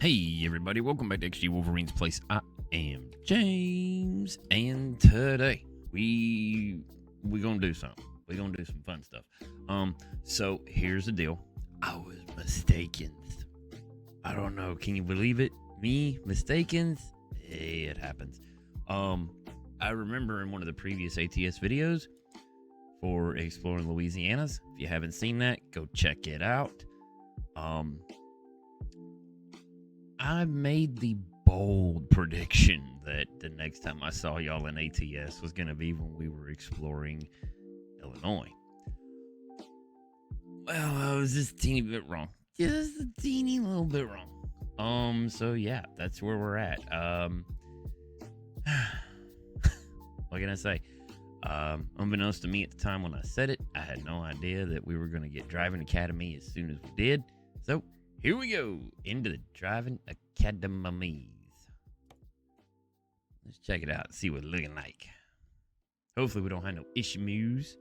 Hey everybody, welcome back to XG Wolverine's Place. I am James, and today we gonna do something. We gonna do some fun stuff. So here's the deal. I was mistaken. I don't know. Can you believe it? Me mistaken? Hey, it happens. I remember in one of the previous ATS videos for exploring Louisiana's. If you haven't seen that, go check it out. I made the bold prediction that the next time I saw y'all in ATS was going to be when we were exploring Illinois. Well, I was just a teeny bit wrong. Just a teeny little bit wrong. So yeah, that's where we're at. What can I say? Unbeknownst to me at the time when I said it, I had no idea that we were going to get Driving Academy as soon as we did. So here we go into the Driving Academies. Let's check it out and see what it's looking like. Hopefully we don't have no issues.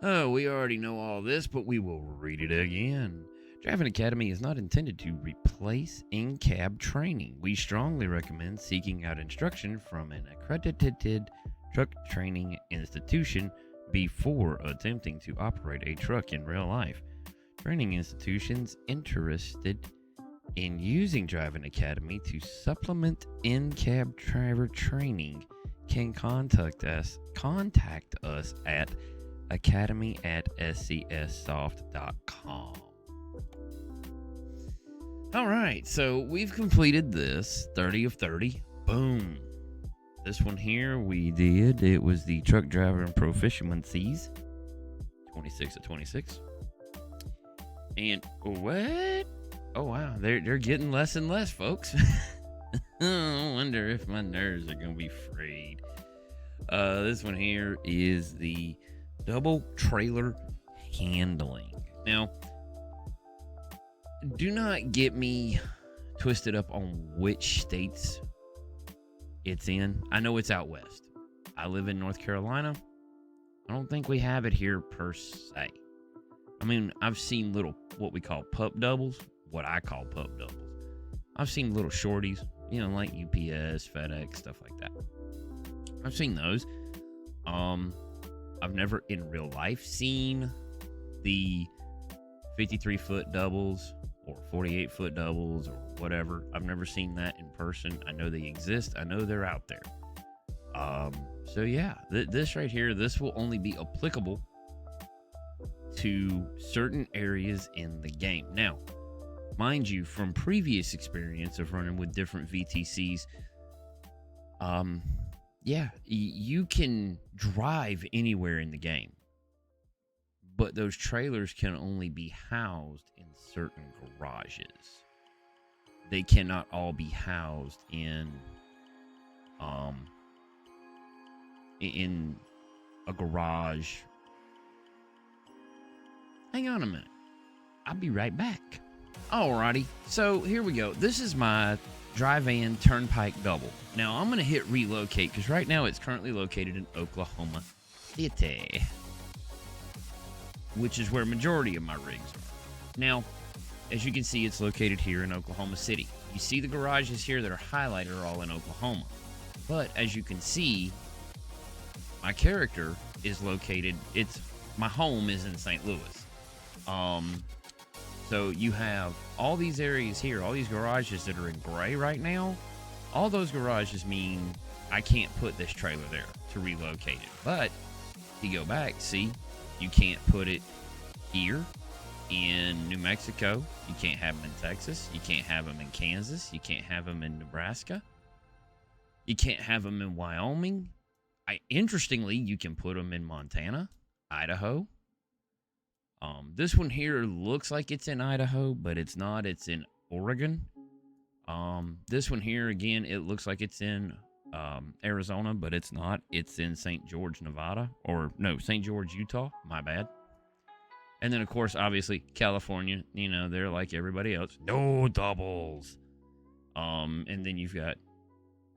Oh, we already know all this, but we will read it again. Driving Academy is not intended to replace in-cab training. We strongly recommend seeking out instruction from an accredited truck training institution before attempting to operate a truck in real life. Training institutions interested in using Driving Academy to supplement in-cab driver training can contact us at academy@scssoft.com. All right, so we've completed this 30 of 30. Boom. This one here we did. It was the truck driver and proficiencies, 26 of 26. And what? Oh wow, they're getting less and less, folks. I wonder if my nerves are gonna be frayed. This one here is the double trailer handling. Now, do not get me twisted up on which states it's in. I know it's out west. I live in North Carolina. I don't think we have it here per se. I mean, I've seen little, what we call pup doubles, what I call pup doubles. I've seen little shorties, like UPS, FedEx, stuff like that. I've seen those. I've never in real life seen the 53-foot doubles or 48-foot doubles or whatever. I've never seen that in person. I know they exist. I know they're out there. So yeah, this right here, this will only be applicable to certain areas in the game. Now, mind you, from previous experience of running with different VTCs, you can drive anywhere in the game, but those trailers can only be housed in certain garages. They cannot all be housed in a garage. Hang on a minute. I'll be right back. Alrighty, so here we go. This is my Dri-Van Turnpike Double. Now, I'm going to hit relocate because right now it's currently located in Oklahoma City, which is where majority of my rigs are. Now, as you can see, it's located here in Oklahoma City. You see the garages here that are highlighted are all in Oklahoma. But as you can see, my character is located, my home is in St. Louis. So you have all these areas here, all these garages that are in gray right now. All those garages mean I can't put this trailer there to relocate it. But if you go back, see, you can't put it here in New Mexico. You can't have them in Texas. You can't have them in Kansas. You can't have them in Nebraska. You can't have them in Wyoming. Interestingly, you can put them in Montana, Idaho. This one here looks like it's in Idaho, but it's not. It's in Oregon. This one here, again, it looks like it's in Arizona, but it's not. It's in St. George, Nevada. Or, no, St. George, Utah. My bad. And then, of course, obviously, California. They're like everybody else. No doubles. And then you've got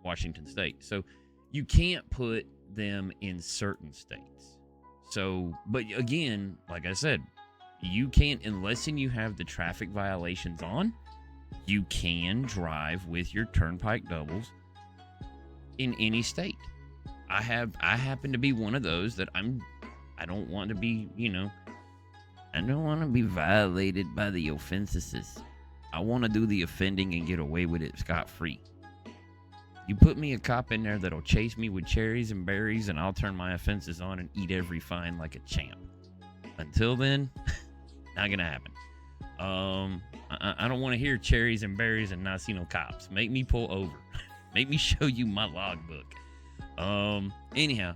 Washington State. So, you can't put them in certain states. So, but again, like I said, you can't, unless you have the traffic violations on, You can drive with your turnpike doubles in any state. I happen to be one of those that I don't want to be, I don't want to be violated by the offenses. I want to do the offending and get away with it scot-free. You put me a cop in there that'll chase me with cherries and berries, and I'll turn my offenses on and eat every fine like a champ. Until then, not gonna happen. I don't want to hear cherries and berries and not see no cops. Make me pull over. Make me show you my logbook. Anyhow,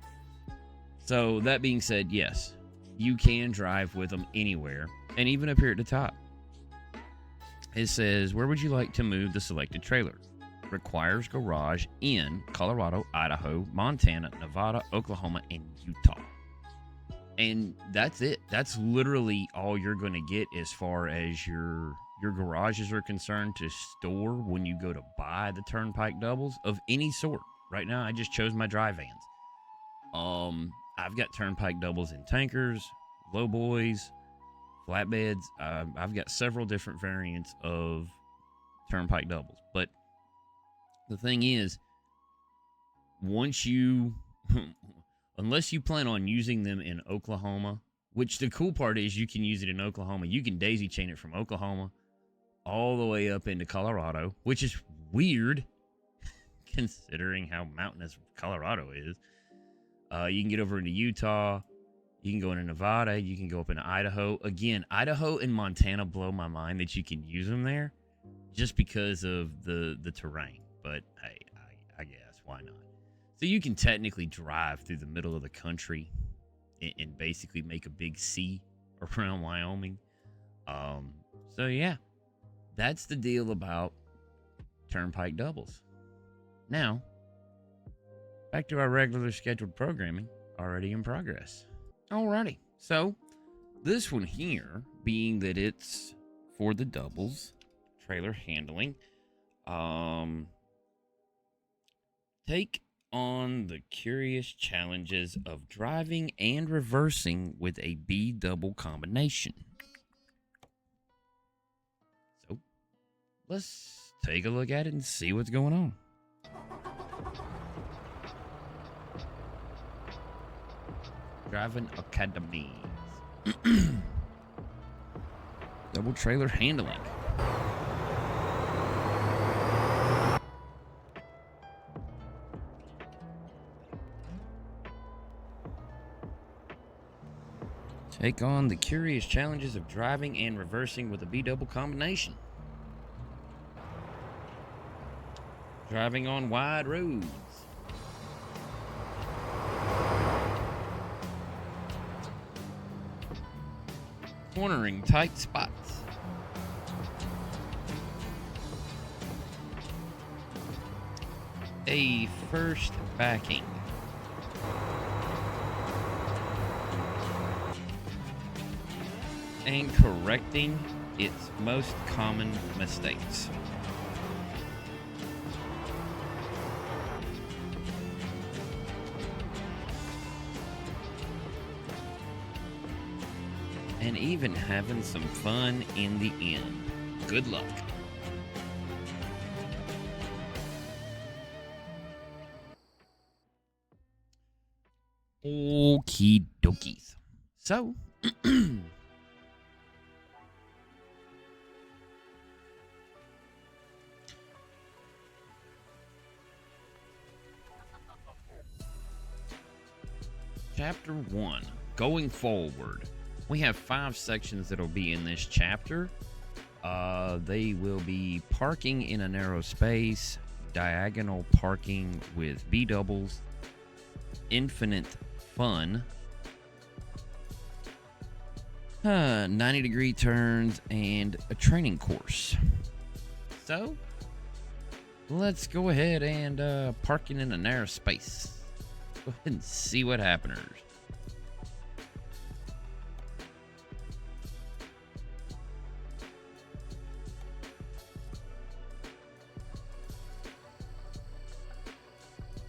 so that being said, yes, you can drive with them anywhere, and even up here at the top. It says, where would you like to move the selected trailer? Requires garage in Colorado, Idaho, Montana, Nevada, Oklahoma, and Utah. And that's it. That's literally all you're going to get as far as your garages are concerned to store when you go to buy the turnpike doubles of any sort. Right now, I just chose my dry vans. I've got turnpike doubles in tankers, low boys, flatbeds. I've got several different variants of turnpike doubles. But the thing is, once you, unless you plan on using them in Oklahoma, which the cool part is you can use it in Oklahoma. You can daisy chain it from Oklahoma all the way up into Colorado, which is weird considering how mountainous Colorado is. You can get over into Utah. You can go into Nevada. You can go up into Idaho. Again, Idaho and Montana blow my mind that you can use them there just because of the terrain. But hey, I guess, why not? So you can technically drive through the middle of the country and basically make a big C around Wyoming. So yeah, that's the deal about turnpike doubles. Now, back to our regular scheduled programming, already in progress. Alrighty, so this one here, being that it's for the doubles, trailer handling, take on the curious challenges of driving and reversing with a B double combination. So, let's take a look at it and see what's going on. Driving Academies. Double trailer handling. Take on the curious challenges of driving and reversing with a B-double combination. Driving on wide roads. Cornering tight spots. A first backing. And correcting its most common mistakes. And even having some fun in the end. Good luck. Okie dokies. So, Chapter 1, going forward. We have 5 sections that'll be in this chapter. They will be parking in a narrow space, diagonal parking with B-doubles, infinite fun, 90-degree turns, and a training course. So, let's go ahead and parking in a narrow space. Go ahead and see what happens.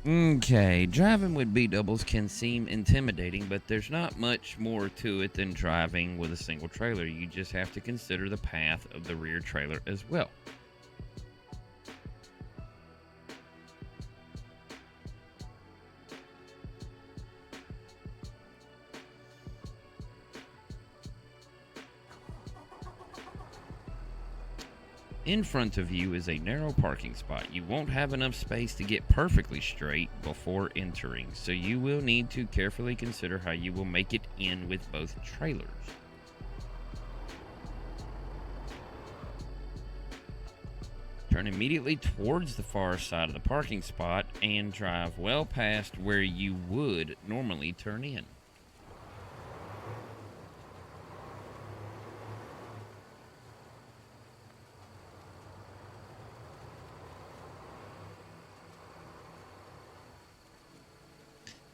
Okay, driving with B-doubles can seem intimidating, but there's not much more to it than driving with a single trailer. You just have to consider the path of the rear trailer as well. In front of you is a narrow parking spot. You won't have enough space to get perfectly straight before entering, so you will need to carefully consider how you will make it in with both trailers. Turn immediately towards the far side of the parking spot and drive well past where you would normally turn in.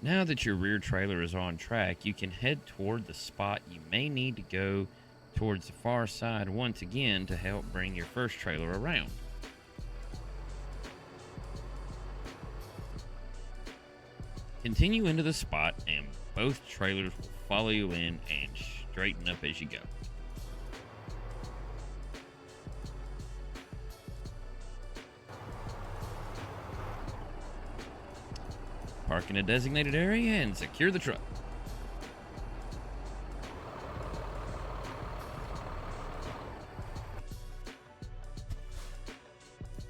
Now that your rear trailer is on track, you can head toward the spot. You may need to go towards the far side once again to help bring your first trailer around. Continue into the spot and both trailers will follow you in and straighten up as you go. Park in a designated area and secure the truck.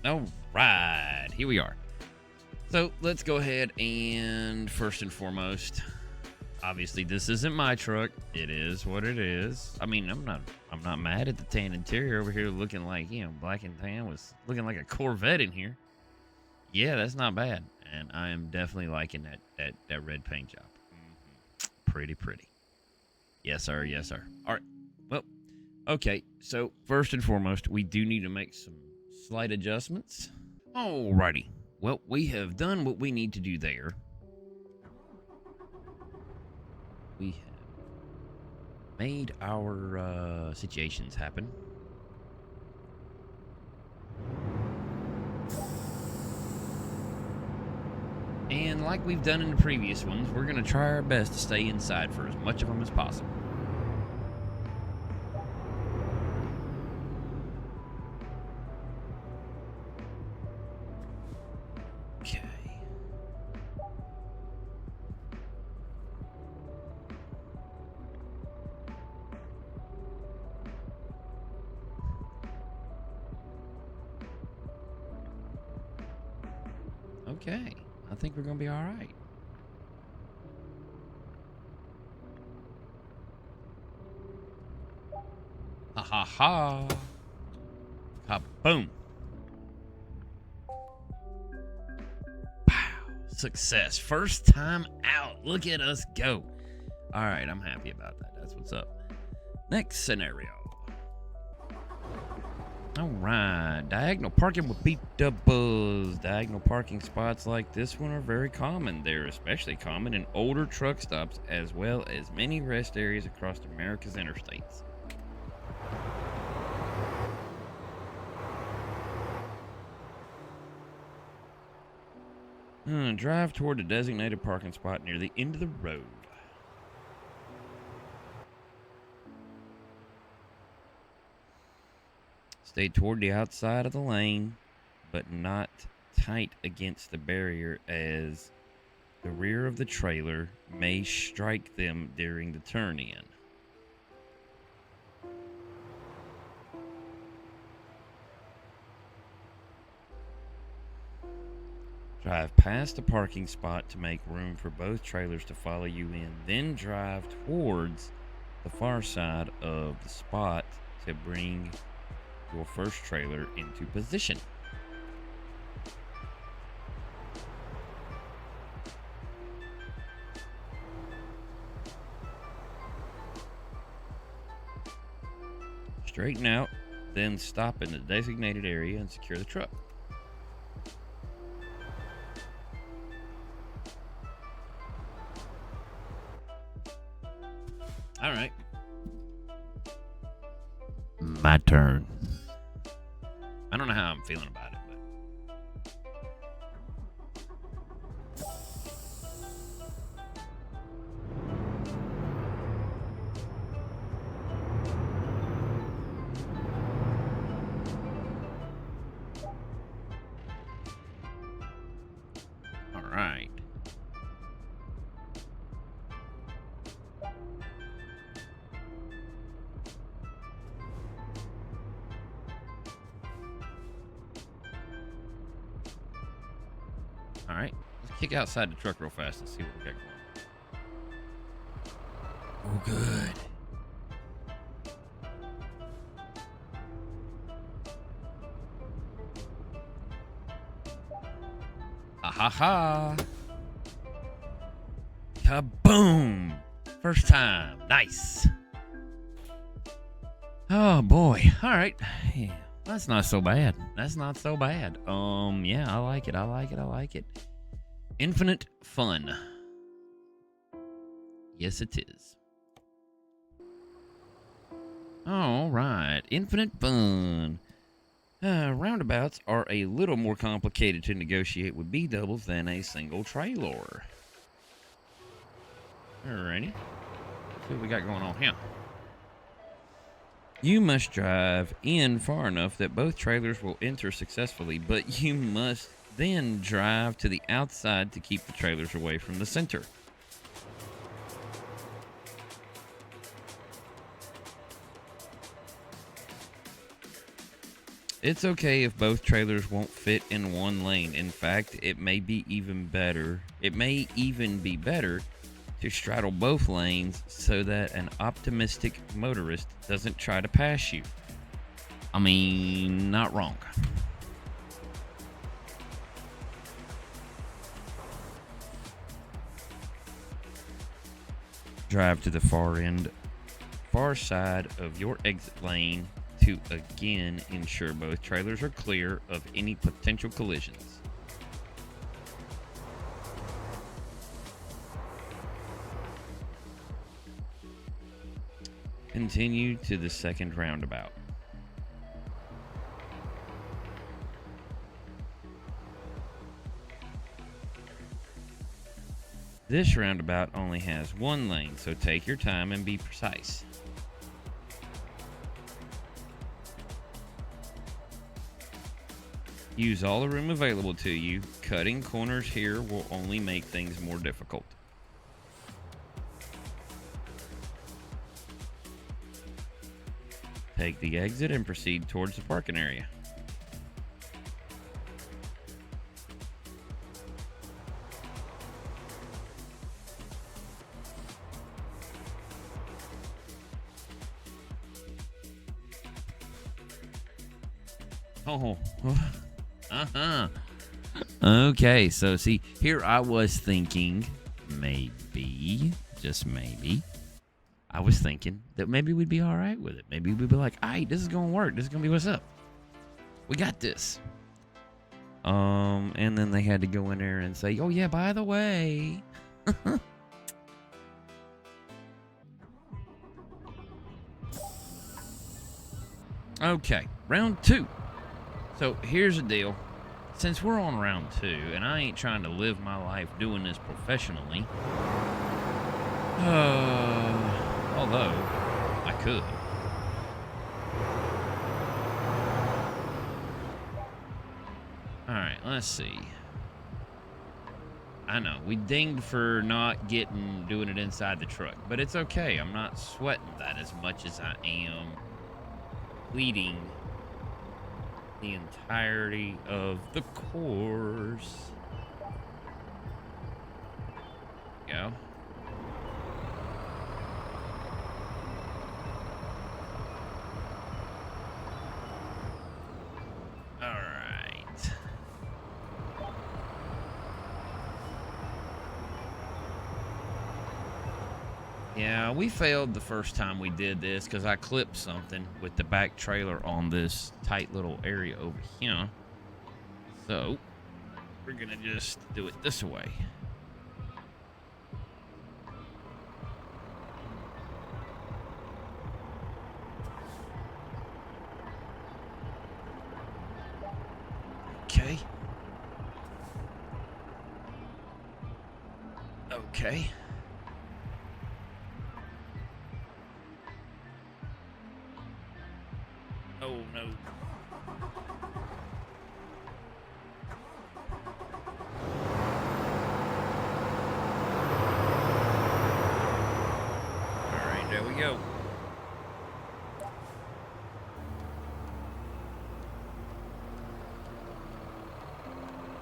All right, here we are. So let's go ahead and first and foremost, obviously this isn't my truck. It is what it is. I mean, I'm not mad at the tan interior over here looking like, black and tan was looking like a Corvette in here. Yeah, that's not bad. And I am definitely liking that red paint job. Pretty. Yes, sir. Yes, sir. All right. Well, okay. So first and foremost, we do need to make some slight adjustments. Alrighty. Well, we have done what we need to do there. We have made our situations happen. And like we've done in the previous ones, we're going to try our best to stay inside for as much of them as possible. Okay. Okay. I think we're going to be all right. Ha ha ha. Kaboom. Pow. Success. First time out. Look at us go. All right. I'm happy about that. That's what's up. Next scenario. All right, diagonal parking will beat the buzz. Diagonal parking spots like this one are very common. They're especially common in older truck stops as well as many rest areas across America's interstates. Drive toward the designated parking spot near the end of the road. Stay toward the outside of the lane, but not tight against the barrier, as the rear of the trailer may strike them during the turn-in. Drive past the parking spot to make room for both trailers to follow you in. Then drive towards the far side of the spot to bring your first trailer into position. Straighten out, then stop in the designated area and secure the truck. All right. My turn. I don't know how I'm feeling about it, but all right. All right, let's kick outside the truck real fast and see what we got going. Oh, good. Ha ha ha. Kaboom. First time. Nice. Oh boy. All right. Yeah, that's not so bad. That's not so bad. Yeah, I like it. I like it. I like it. Infinite fun. Yes, it is. All right. Infinite fun. Roundabouts are a little more complicated to negotiate with B-doubles than a single trailer. Alrighty. Let's see what we got going on here. You must drive in far enough that both trailers will enter successfully, but you must then drive to the outside to keep the trailers away from the center. It's okay if both trailers won't fit in one lane. In fact, it may be even better. It may even be better to straddle both lanes so that an optimistic motorist doesn't try to pass you. I mean, not wrong. Drive to the far side of your exit lane to again ensure both trailers are clear of any potential collisions. Continue to the second roundabout. This roundabout only has one lane, so take your time and be precise. Use all the room available to you. Cutting corners here will only make things more difficult. Take the exit and proceed towards the parking area. Oh. Okay, so see, here I was thinking maybe, just maybe, I was thinking that maybe we'd be all right with it. Maybe we'd be like, all right, this is going to work. This is going to be what's up. We got this. And then they had to go in there and say, oh yeah, by the way. Okay, round two. So here's the deal. Since we're on round two, and I ain't trying to live my life doing this professionally, although I could. Alright, let's see. I know, we dinged for not doing it inside the truck, but it's okay. I'm not sweating that as much as I am leading the entirety of the course. Go. All right. Yeah, we failed the first time we did this because I clipped something with the back trailer on this tight little area over here. So, we're going to just do it this way. Okay. Okay. Oh, no. All right, there we go.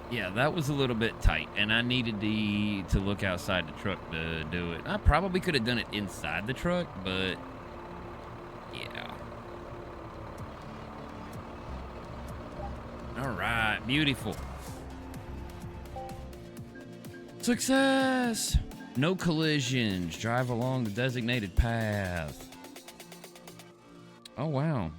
Yeah, that was a little bit tight, and I needed to look outside the truck to do it. I probably could have done it inside the truck, but yeah. All right, beautiful. Success! No collisions. Drive along the designated path. Oh, wow.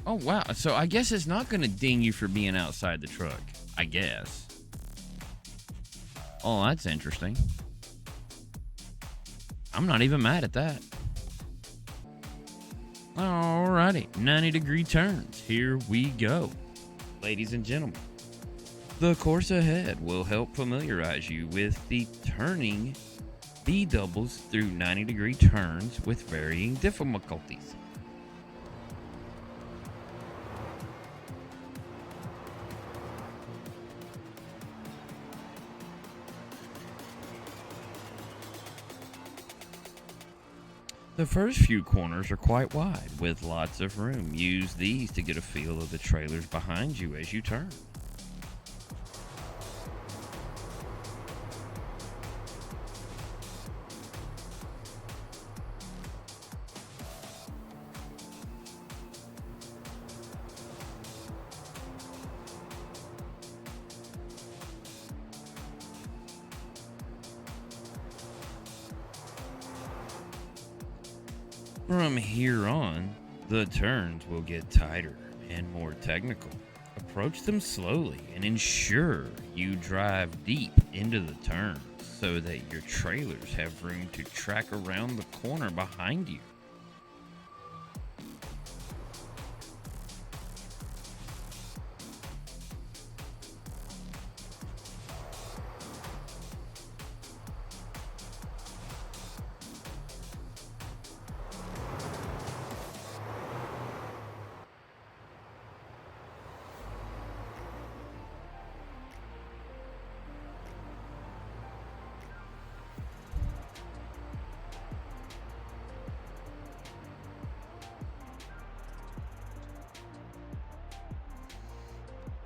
Oh, wow. So I guess it's not going to ding you for being outside the truck. I guess. Oh, that's interesting. I'm not even mad at that. Alrighty. 90-degree turns. Here we go. Ladies and gentlemen. The course ahead will help familiarize you with the turning B-doubles through 90-degree turns with varying difficulties. The first few corners are quite wide, with lots of room. Use these to get a feel of the trailers behind you as you turn. From here on, the turns will get tighter and more technical. Approach them slowly and ensure you drive deep into the turns so that your trailers have room to track around the corner behind you.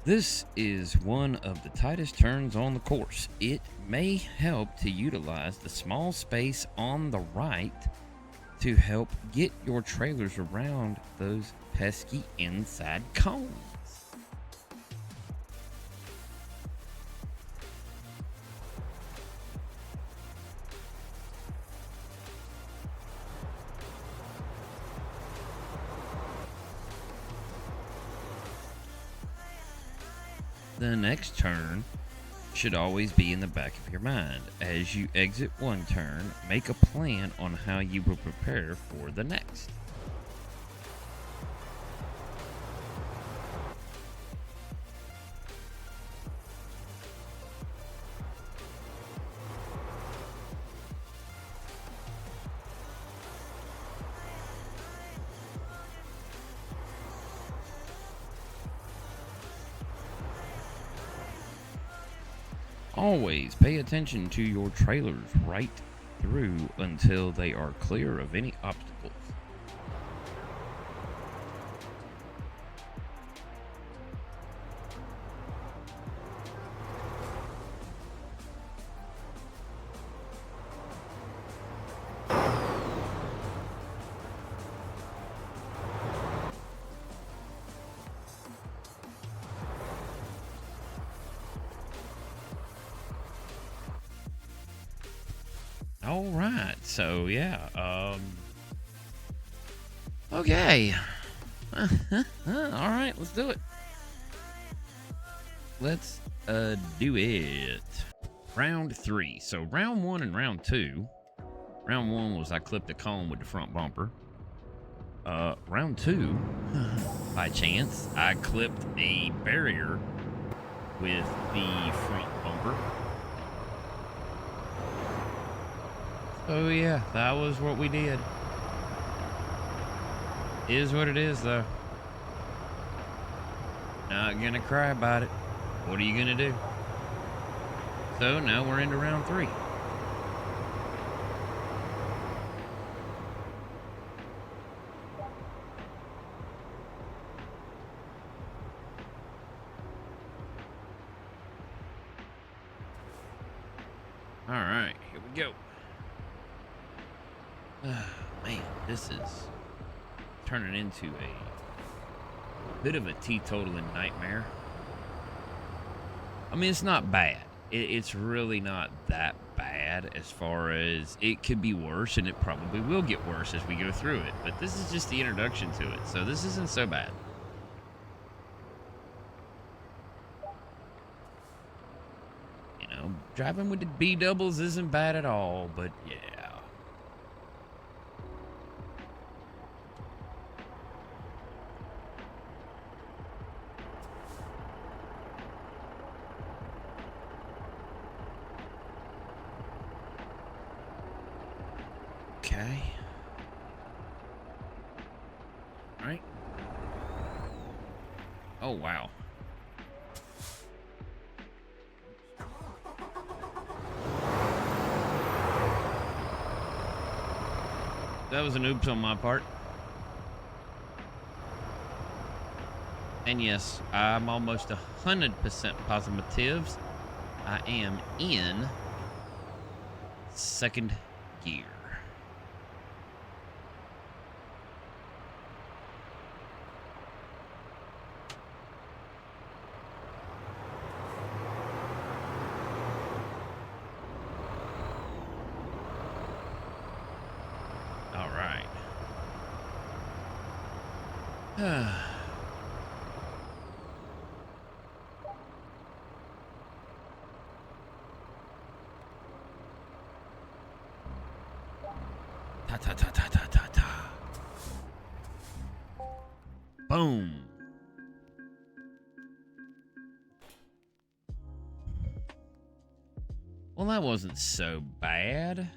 This is one of the tightest turns on the course. It may help to utilize the small space on the right to help get your trailers around those pesky inside cones. The next turn should always be in the back of your mind. As you exit one turn, make a plan on how you will prepare for the next. Always pay attention to your trailers right through until they are clear of any obstacles. All right, so yeah, okay. All right, let's do it. Let's do it. Round 3. So round 1 and round 2. Round 1 was I clipped a cone with the front bumper. Round 2, by chance, I clipped a barrier with the front bumper. Oh yeah, that was what we did. Is what it is, though. Not gonna cry about it. What are you gonna do? So now we're into round 3. All right, here we go. Man, this is turning into a bit of a teetotaling nightmare. I mean, it's not bad. It's really not that bad as far as it could be worse, and it probably will get worse as we go through it. But this is just the introduction to it, so this isn't so bad. You know, driving with the B doubles isn't bad at all, but yeah. Okay. All right. Oh, wow. That was an oops on my part. And yes, I'm almost 100% positive I am in second gear. All right. Ta ta ta ta ta ta ta. Boom. Well, that wasn't so bad.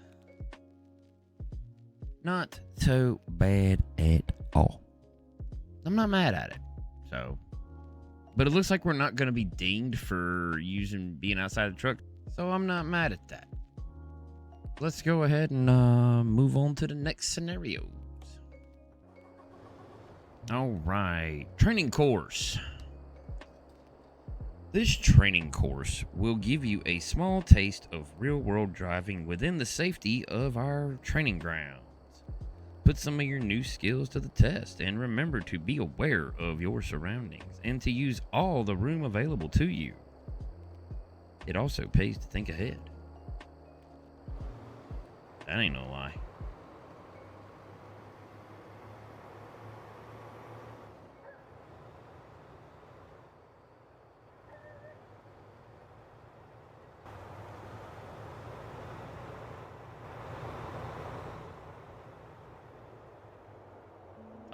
Not so bad at all. I'm not mad at it. So, but it looks like we're not going to be dinged for being outside the truck. So I'm not mad at that. Let's go ahead and move on to the next scenarios. All right, training course. This training course will give you a small taste of real-world driving within the safety of our training grounds. Put some of your new skills to the test, and remember to be aware of your surroundings and to use all the room available to you. It also pays to think ahead. That ain't no lie.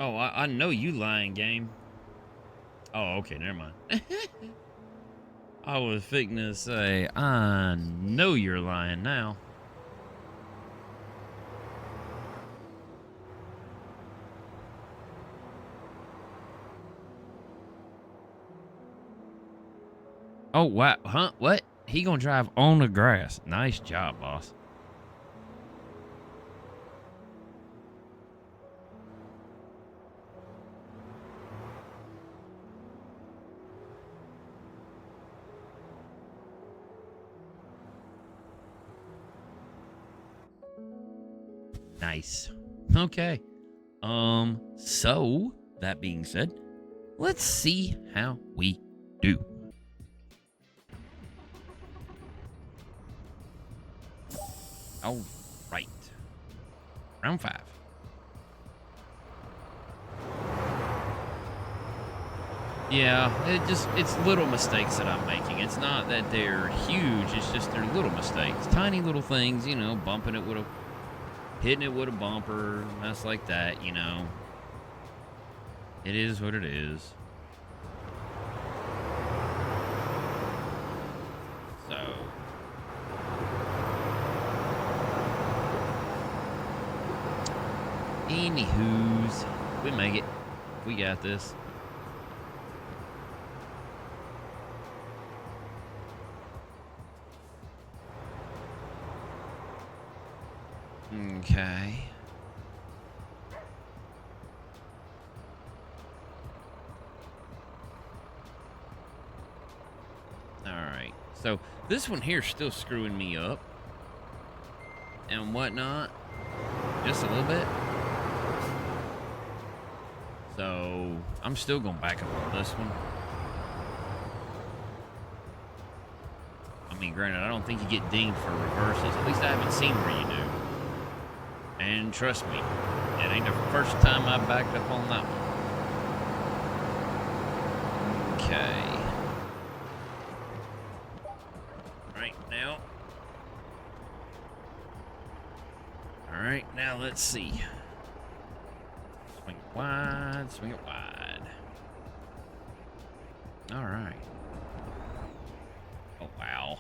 Oh, I know you lying, game. Oh, okay, never mind. I was fixing to say, I know you're lying now. Oh, wow. Huh? What? He gonna drive on the grass. Nice job, boss. Nice. Okay. So, that being said, let's see how we do. All right. Round 5. Yeah, it's little mistakes that I'm making. It's not that they're huge, it's just they're little mistakes. Tiny little things, you know, hitting it with a bumper, mess like that, you know. It is what it is. So. Anywho's, we make it. We got this. Okay. All right. So this one here is still screwing me up. and whatnot. Just a little bit. So I'm still going to back up on this one. I mean, granted, I don't think you get dinged for reverses. At least I haven't seen where you do. And trust me, it ain't the first time I backed up on that one. Okay. Right now. Alright, now let's see. Swing it wide, swing it wide. Alright. Oh, wow.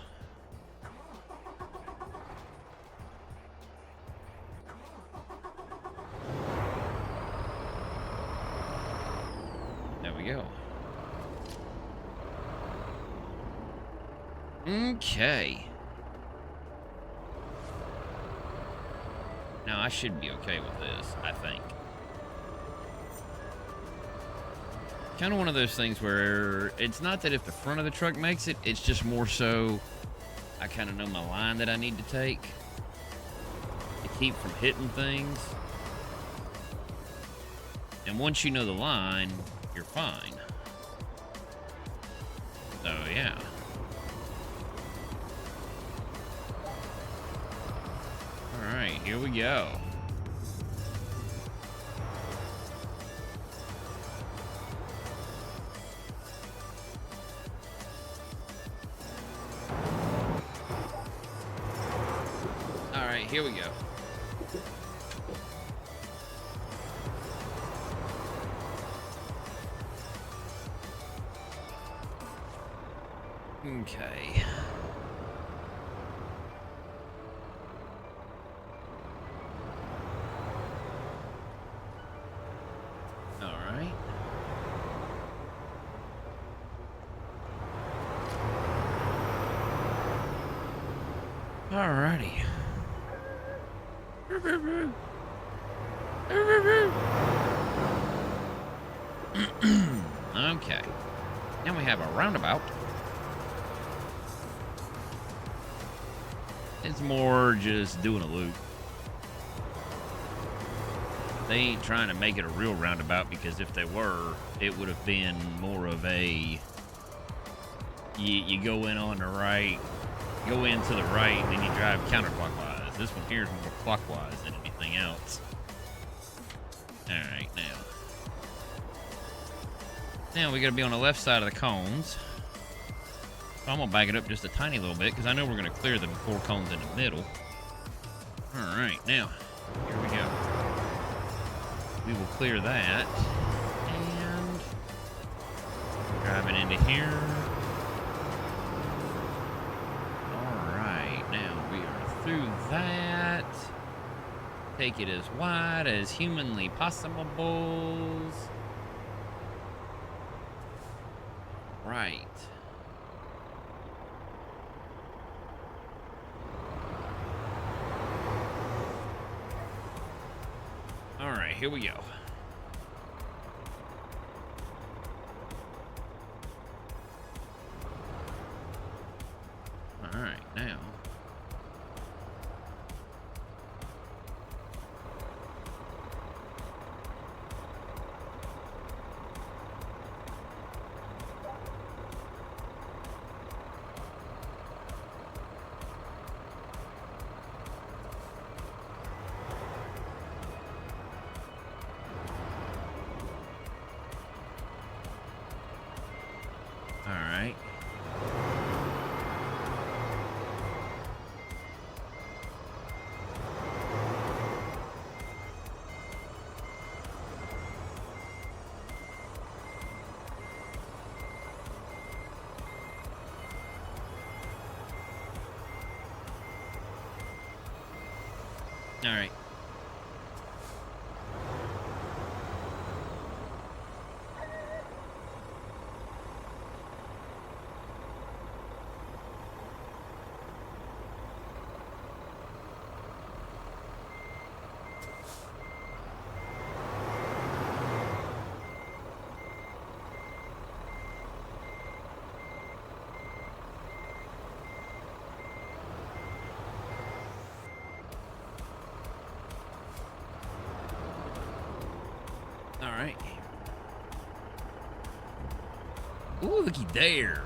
There we go. Okay. Now I should be okay with this, I think. Kind of one of those things where it's not that if the front of the truck makes it, it's just more so I kind of know my line that I need to take to keep from hitting things. And once you know the line, you're fine. So, yeah. Alright, here we go. Alright, here we go. Okay. All right. All righty. Okay. Now we have a roundabout. It's more just doing a loop. They ain't trying to make it a real roundabout, because if they were, it would have been more of a you go in on the right, go in to the right, and then you drive counterclockwise. This one here is more clockwise than anything else. Alright, now we gotta be on the left side of the cones. So I'm gonna back it up just a tiny little bit, because I know we're gonna clear the 4 cones in the middle. Alright, now, here we go. We will clear that. And drive it into here. Alright, now we are through that. Take it as wide as humanly possible. Right. Alright, here we go. Alright, now. Alright. Alright. right. Ooh, looky there.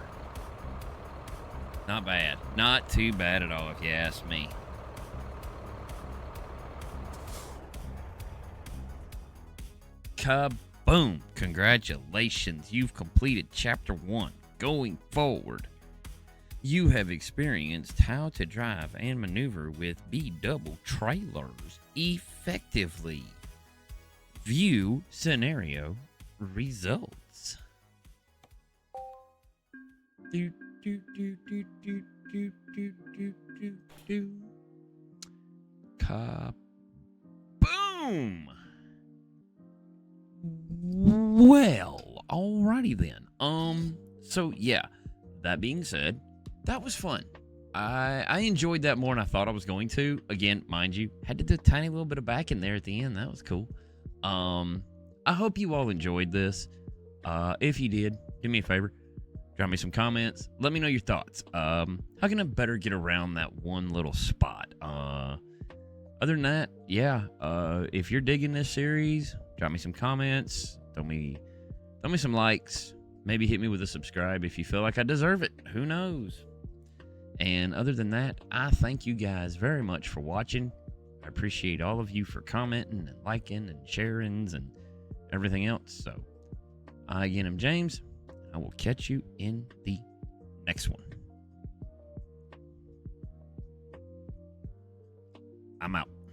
Not bad. Not too bad at all, if you ask me. Kaboom! Congratulations. You've completed Chapter 1. Going forward, you have experienced how to drive and maneuver with B-double trailers effectively. View scenario results. Do, do, do, do, do, do, do, do, do, do. Kaboom! Well, alrighty then. So yeah, that being said, that was fun. I enjoyed that more than I thought I was going to. Again, mind you, had to do a tiny little bit of back in there at the end. That was cool. I hope you all enjoyed this. If you did, do me a favor. Drop me some comments. Let me know your thoughts. How can I better get around that one little spot? Other than that, yeah. If you're digging this series, drop me some comments. Throw me some likes. Maybe hit me with a subscribe if you feel like I deserve it. Who knows? And other than that, I thank you guys very much for watching. I appreciate all of you for commenting and liking and sharing and everything else. So, I again am James. I will catch you in the next one. I'm out.